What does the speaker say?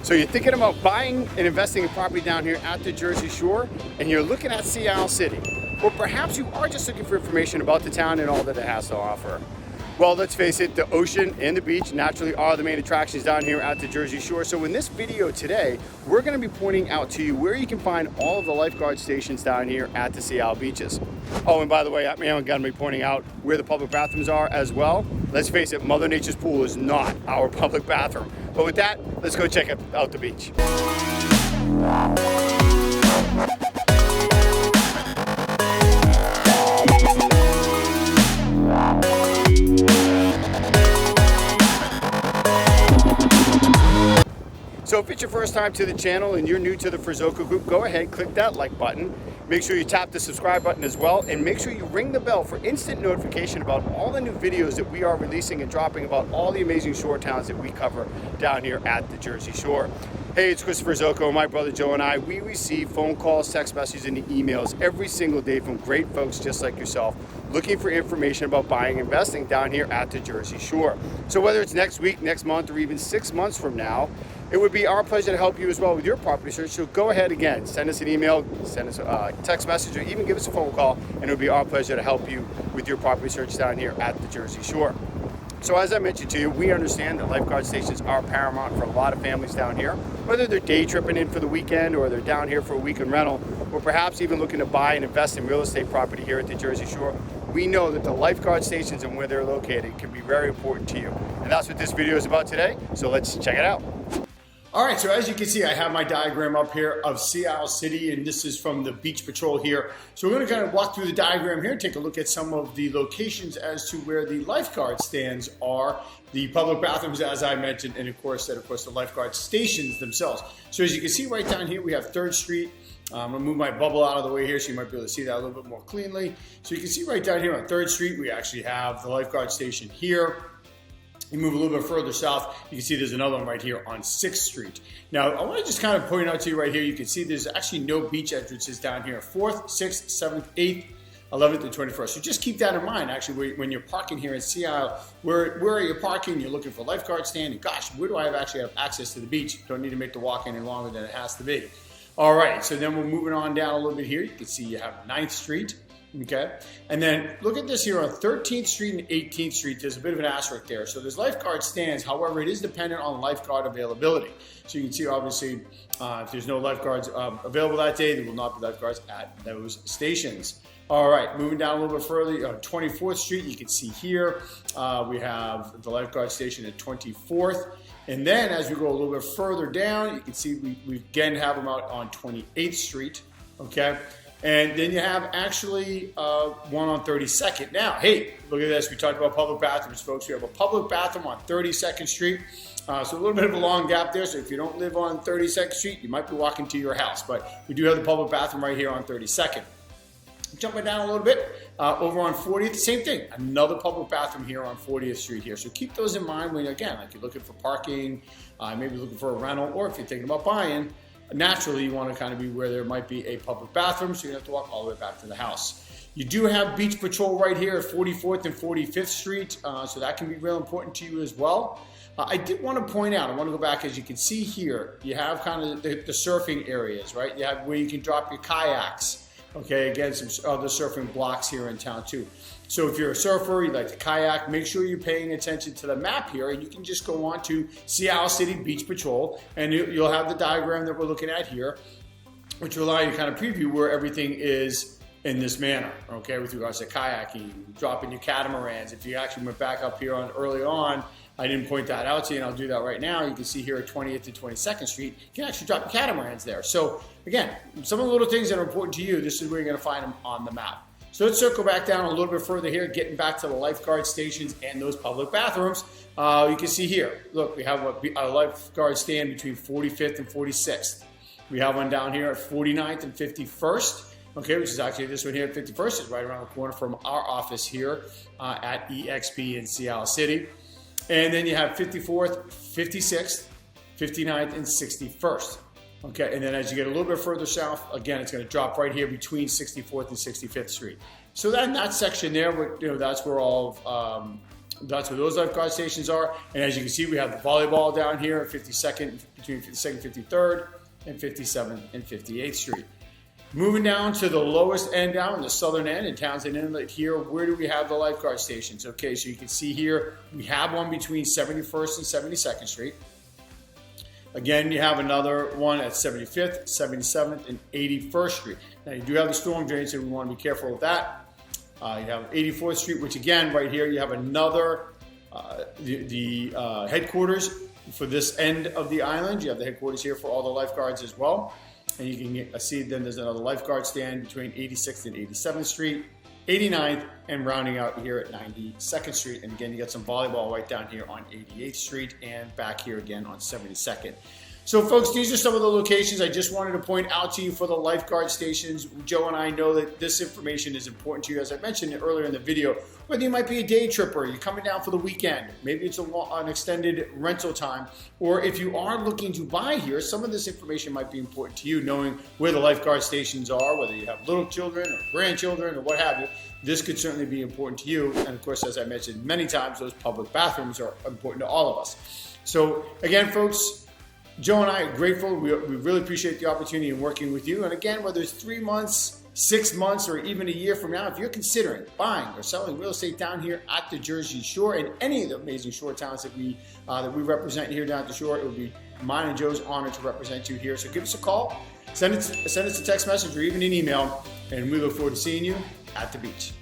So you're thinking about buying and investing in property down here at the Jersey Shore, and you're looking at South City. Or perhaps you are just looking for information about the town and all that it has to offer. Well, let's face it, the ocean and the beach naturally are the main attractions down here at the Jersey Shore. So in this video today, we're going to be pointing out to you where you can find all of the lifeguard stations down here at the Seattle beaches. Oh, and by the way, I'm going to be pointing out where the public bathrooms are as well. Let's face it, Mother Nature's pool is not our public bathroom. But with that, let's go check out the beach. So if it's your first time to the channel and you're new to the Ferzoco group, go ahead, click that like button. Make sure you tap the subscribe button as well, and make sure you ring the bell for instant notification about all the new videos that we are releasing and dropping about all the amazing shore towns that we cover down here at the Jersey Shore. Hey, it's Chris Ferzoco, my brother Joe and I. We receive phone calls, text messages, and emails every single day from great folks just like yourself looking for information about buying and investing down here at the Jersey Shore. So whether it's next week, next month, or even 6 months from now, it would be our pleasure to help you as well with your property search. So go ahead again, send us an email, send us a text message, or even give us a phone call, and it would be our pleasure to help you with your property search down here at the Jersey Shore. So as I mentioned to you, we understand that lifeguard stations are paramount for a lot of families down here, whether they're day tripping in for the weekend or they're down here for a weekend rental, or perhaps even looking to buy and invest in real estate property here at the Jersey Shore. We know that the lifeguard stations and where they're located can be very important to you. And that's what this video is about today, so let's check it out. All right, so as you can see, I have my diagram up here of Seattle City, and this is from the Beach Patrol here. So we're gonna kind of walk through the diagram here and take a look at some of the locations as to where the lifeguard stands are, the public bathrooms, as I mentioned, and of course, the lifeguard stations themselves. So as you can see right down here, we have 3rd Street. I'm gonna move my bubble out of the way here so you might be able to see that a little bit more cleanly. So you can see right down here on 3rd Street, we actually have the lifeguard station here. You move a little bit further south, you can see there's another one right here on 6th Street. Now, I want to just kind of point out to you right here, you can see there's actually no beach entrances down here. 4th, 6th, 7th, 8th, 11th, and 21st. So just keep that in mind, actually, when you're parking here in Seattle. Where are you parking? You're looking for a lifeguard stand, and gosh, where do I actually have access to the beach? Don't need to make the walk any longer than it has to be. All right, so then we're moving on down a little bit here. You can see you have 9th Street. Okay, and then look at this here on 13th Street and 18th Street. There's a bit of an asterisk there. So there's lifeguard stands. However, it is dependent on lifeguard availability. So you can see, obviously, if there's no lifeguards available that day, there will not be lifeguards at those stations. All right, moving down a little bit further, 24th Street, you can see here, we have the lifeguard station at 24th. And then as we go a little bit further down, you can see we again have them out on 28th Street, okay? And then you have actually one on 32nd. Now, hey, look at this. We talked about public bathrooms, folks. We have a public bathroom on 32nd Street. So a little bit of a long gap there. So if you don't live on 32nd Street, you might be walking to your house. But we do have the public bathroom right here on 32nd. Jumping down a little bit, over on 40th, same thing. Another public bathroom here on 40th Street here. So keep those in mind when, again, like you're looking for parking, maybe looking for a rental, or if you're thinking about buying. Naturally, you want to kind of be where there might be a public bathroom, so you don't have to walk all the way back to the house. You do have Beach Patrol right here at 44th and 45th Street, so that can be real important to you as well. I did want to point out, I want to go back, as you can see here, you have kind of the surfing areas, right? You have where you can drop your kayaks. Okay, again, some other surfing blocks here in town too. So if you're a surfer, you like to kayak, make sure you're paying attention to the map here, and you can just go on to Seattle City Beach Patrol, and you'll have the diagram that we're looking at here, which will allow you to kind of preview where everything is in this manner, okay, with regards to kayaking, dropping your catamarans. If you actually went back up here on early on, I didn't point that out to you, and I'll do that right now. You can see here at 20th and 22nd Street, you can actually drop your catamarans there. So again, some of the little things that are important to you, this is where you're gonna find them on the map. So let's circle back down a little bit further here, getting back to the lifeguard stations and those public bathrooms. You can see here, look, we have a lifeguard stand between 45th and 46th. We have one down here at 49th and 51st. Okay, which is actually this one here at 51st, is right around the corner from our office here at EXP in Seattle City. And then you have 54th, 56th, 59th, and 61st. Okay, and then as you get a little bit further south, again, it's going to drop right here between 64th and 65th Street. So then that section there, that's where all of That's where those lifeguard stations are. And as you can see, we have the volleyball down here at 52nd, between 52nd, 53rd, and 57th and 58th Street. Moving down to the lowest end down, the southern end in Townsend Inlet here, where do we have the lifeguard stations? Okay, so you can see here, we have one between 71st and 72nd Street. Again, you have another one at 75th, 77th, and 81st Street. Now, you do have the storm drain, so we want to be careful with that. You have 84th Street, which again, right here, you have another, headquarters for this end of the island. You have the headquarters here for all the lifeguards as well. And you can see then there's another lifeguard stand between 86th and 87th Street, 89th, and rounding out here at 92nd Street. And again, you got some volleyball right down here on 88th Street and back here again on 72nd. So folks, these are some of the locations I just wanted to point out to you for the lifeguard stations. Joe and I know that this information is important to you, as I mentioned earlier in the video. Whether you might be a day tripper, you're coming down for the weekend, maybe it's an extended rental time, or if you are looking to buy here, some of this information might be important to you, knowing where the lifeguard stations are, whether you have little children or grandchildren or what have you. This could certainly be important to you. And of course, as I mentioned many times, those public bathrooms are important to all of us. So again, folks, Joe and I are grateful. We really appreciate the opportunity in working with you. And again, whether it's 3 months, 6 months, or even a year from now, if you're considering buying or selling real estate down here at the Jersey Shore and any of the amazing shore towns that we represent here down at the shore, it would be mine and Joe's honor to represent you here. So give us a call, send us a text message, or even an email, and we look forward to seeing you at the beach.